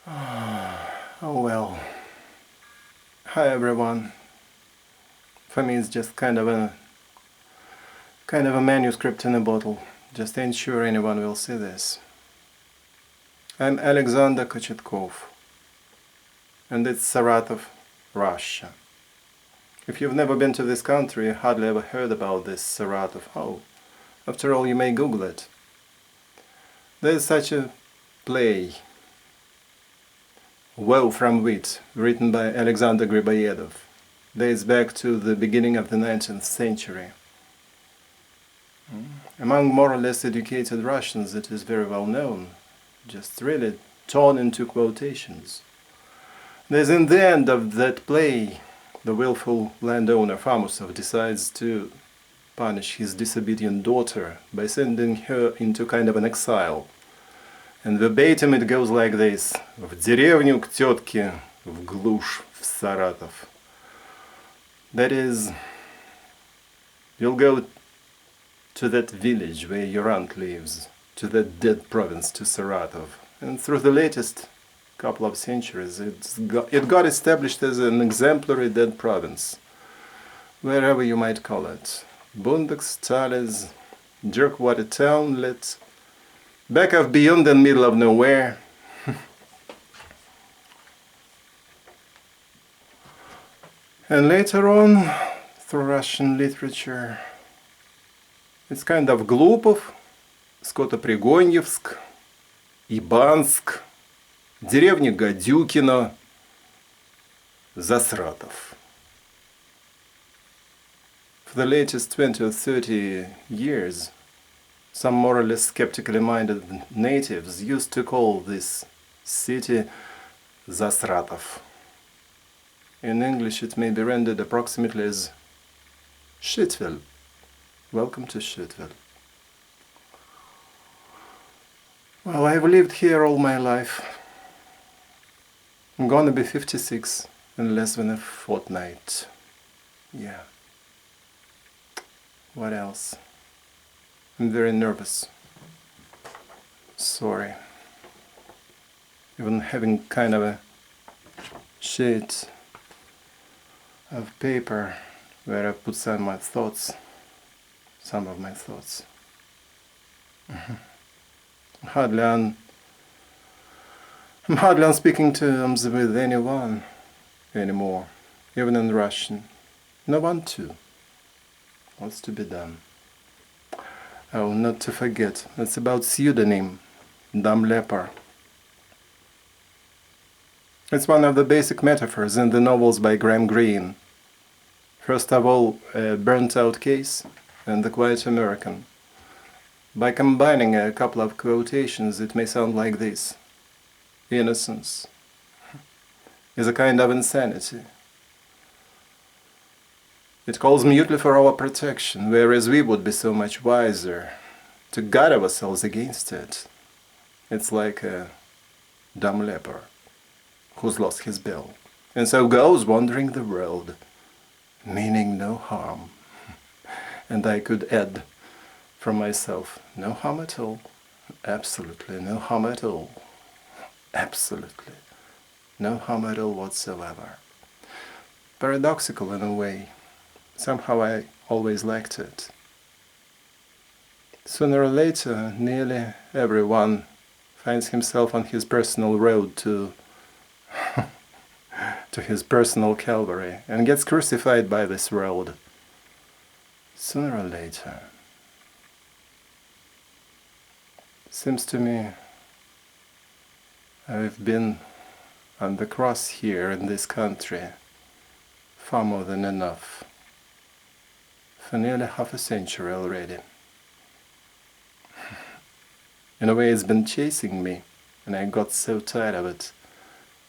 Oh well. Hi everyone. For me it's just kind of a manuscript in a bottle. Just ain't sure anyone will see this. I'm Alexander Kochetkov, and it's Saratov, Russia. If you've never been to this country, you hardly ever heard about this Saratov. Oh, after all, you may Google it. There's such a play, Woe from Wit, written by Alexander Griboyedov. Dates back to the beginning of the 19th century. Among more or less educated Russians it is very well known, just really torn into quotations. There's in the end of that play, the willful landowner Famusov decides to punish his disobedient daughter by sending her into kind of an exile. And verbatim it goes like this: «В деревню к тетке, в глушь, в Саратов». That is, you'll go to that village where your aunt lives, to that dead province, to Saratov. And through the latest couple of centuries, it got established as an exemplary dead province, wherever you might call it. Bundak, Talis, jerkwater townlet, back of beyond and middle of nowhere. And later on, through Russian literature, it's kind of Glupov, Скотопригоньевск, Ибанск, деревня Гадюкино, Засратов. For the latest 20 or 30 years, some more or less skeptically minded natives used to call this city Zasratov. In English it may be rendered approximately as Shitville. Welcome to Shitville. Well, I've lived here all my life. I'm gonna be 56 in less than a fortnight. Yeah. What else? I'm very nervous. Sorry. Even having kind of a sheet of paper where I put some of my thoughts. I'm hardly on speaking terms with anyone anymore, even in Russian. No one to. What's to be done? Oh, not to forget, it's about pseudonym, leper. It's one of the basic metaphors in the novels by Graham Greene. First of all, a burnt-out case and the quiet American. By combining a couple of quotations, it may sound like this: innocence is a kind of insanity. It calls mutely for our protection, whereas we would be so much wiser to guard ourselves against it. It's like a dumb leper who's lost his bill, and so goes wandering the world, meaning no harm. And I could add from myself, no harm at all. Absolutely no harm at all. Absolutely no harm at all whatsoever. Paradoxical in a way. Somehow I always liked it. Sooner or later, nearly everyone finds himself on his personal road to his personal Calvary and gets crucified by this world. Sooner or later. Seems to me I've been on the cross here in this country far more than enough. For nearly half a century already. In a way it's been chasing me, and I got so tired of it,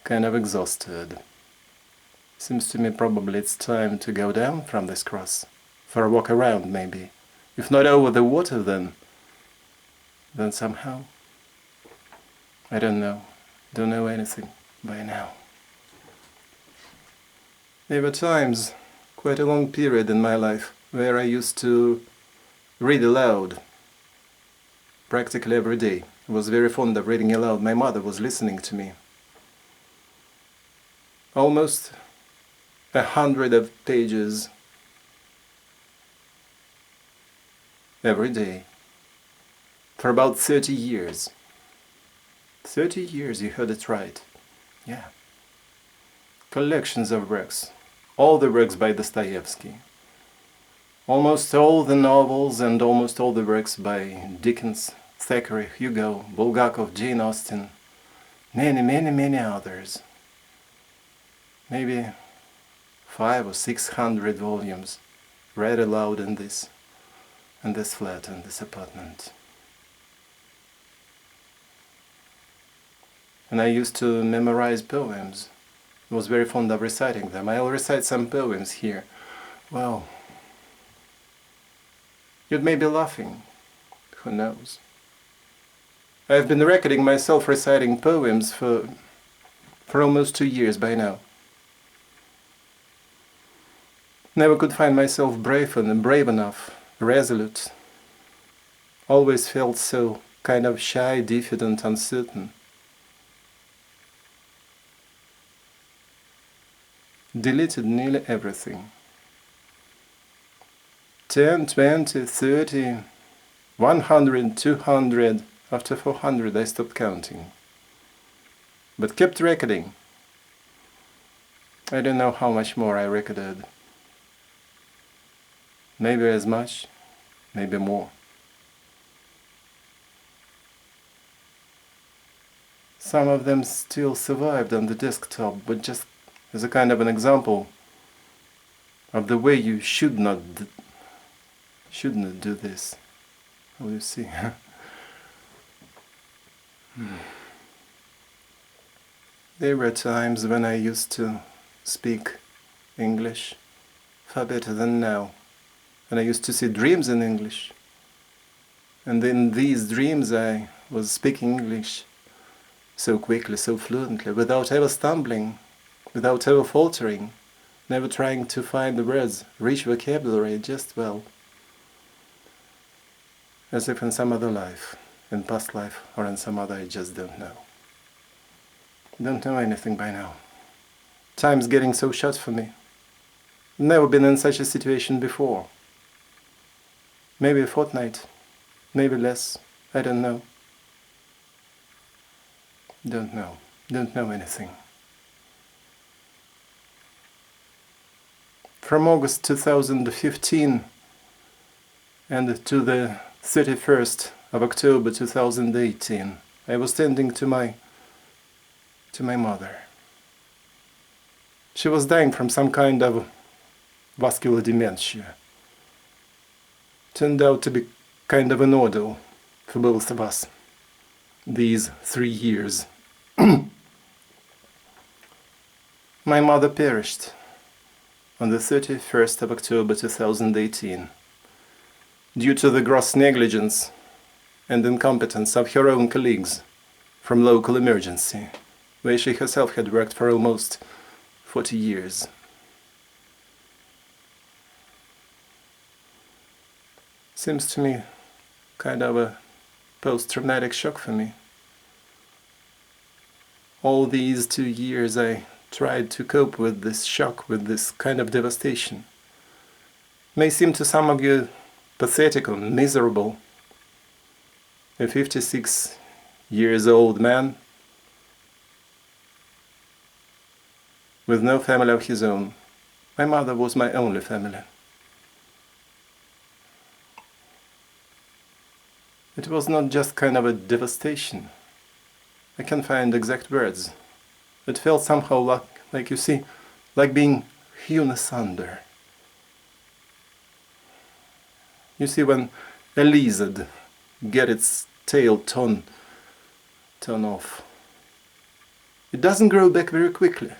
kind of exhausted. Seems to me probably it's time to go down from this cross, for a walk around maybe. If not over the water then somehow. I don't know anything by now. There were times, quite a long period in my life, where I used to read aloud practically every day. I was very fond of reading aloud. My mother was listening to me. almost 100 of pages every day for about 30 years. 30 years, you heard it right. Yeah. Collections of works. All the works by Dostoevsky. Almost all the novels and almost all the works by Dickens, Thackeray, Hugo, Bulgakov, Jane Austen. Many, many, many others. Maybe 500 or 600 volumes read aloud in this flat, in this apartment. And I used to memorize poems. I was very fond of reciting them. I'll recite some poems here. Well, you may be laughing. Who knows? I've been recording myself reciting poems for almost 2 years by now. Never could find myself brave enough, resolute. Always felt so kind of shy, diffident, uncertain. Deleted nearly everything. 10, 20, 30, 100, 200, after 400 I stopped counting. But kept recording. I don't know how much more I recorded. Maybe as much, maybe more. Some of them still survived on the desktop, but just as a kind of an example of the way you should not do this. Will you see? There were times when I used to speak English far better than now, and I used to see dreams in English, and in these dreams I was speaking English so quickly, so fluently, without ever stumbling, without ever faltering, never trying to find the words, rich vocabulary, just, well, as if in some other life, in past life, or in some other I just don't know. Don't know anything by now. Time's getting so short for me. Never been in such a situation before. Maybe a fortnight, maybe less, I don't know. Don't know anything. From August 2015 and to the 31st of October 2018, I was tending to my mother. She was dying from some kind of vascular dementia. Turned out to be kind of an ordeal for both of us, these 3 years. My mother perished on the 31st of October 2018 due to the gross negligence and incompetence of her own colleagues from local emergency, where she herself had worked for almost 40 years. Seems to me kind of a post-traumatic shock for me. All these 2 years I tried to cope with this shock, with this kind of devastation. May seem to some of you pathetic or miserable. A 56 years old man with no family of his own. My mother was my only family. It was not just kind of a devastation. I can't find exact words. It felt somehow like you see, like being hewn asunder. You see, when a lizard gets its tail torn off, it doesn't grow back very quickly.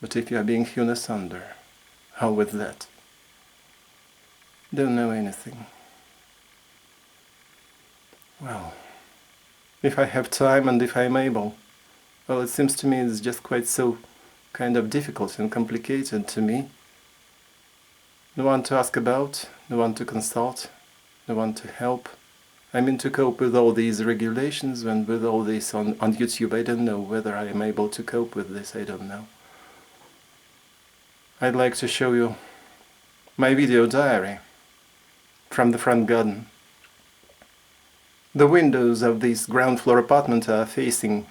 But if you are being hewn asunder, how with that? Don't know anything. Well, if I have time and if I'm able, well, it seems to me it's just quite so kind of difficult and complicated to me. No one to ask about, no one to consult, no one to help, I mean, to cope with all these regulations and with all this on YouTube. I don't know whether I am able to cope with this, I don't know. I'd like to show you my video diary from the front garden. The windows of this ground floor apartment are facing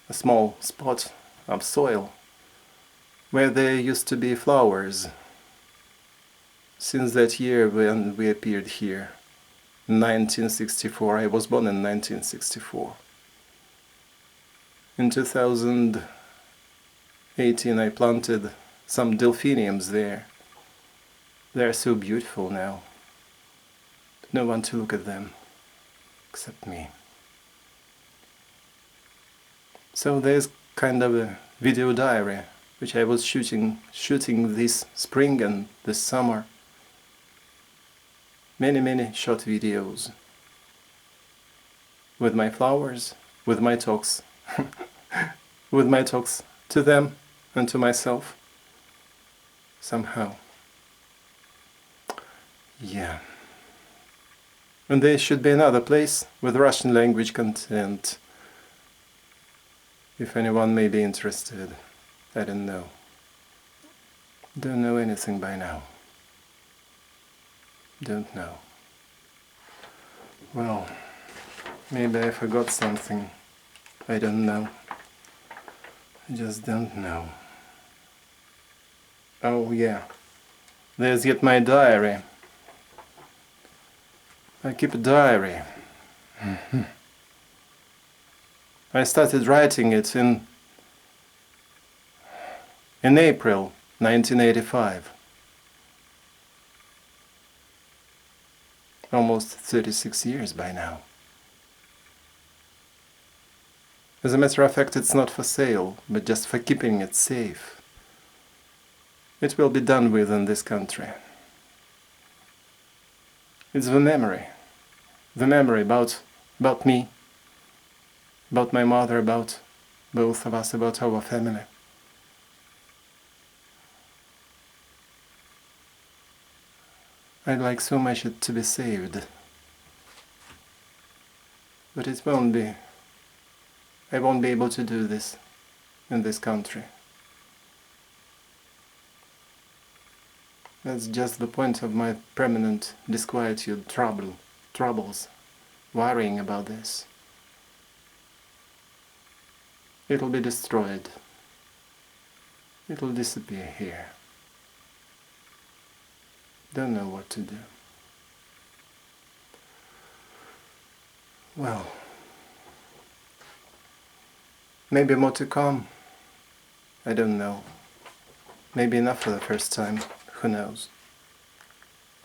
a small spot of soil where there used to be flowers. Since that year when we appeared here, 1964, I was born in 1964. In 2018 I planted some delphiniums there. They are so beautiful now. No one to look at them, except me. So there's kind of a video diary, which I was shooting this spring and this summer. Many short videos. With my flowers, with my talks. With my talks to them and to myself. Somehow. Yeah. And there should be another place with Russian language content. If anyone may be interested. I don't know. Don't know anything by now. Don't know. Well, maybe I forgot something. I don't know. I just don't know. Oh yeah. There's yet my diary. I keep a diary. I started writing it in April 1985. Almost 36 years by now. As a matter of fact, it's not for sale, but just for keeping it safe. It will be done with in this country. It's the memory about me, about my mother, about both of us, about our family. I'd like so much it to be saved, but it won't be. I won't be able to do this in this country. That's just the point of my permanent disquietude, troubles, worrying about this. It'll be destroyed. It'll disappear here. Don't know what to do. Well, maybe more to come. I don't know. Maybe enough for the first time. Who knows?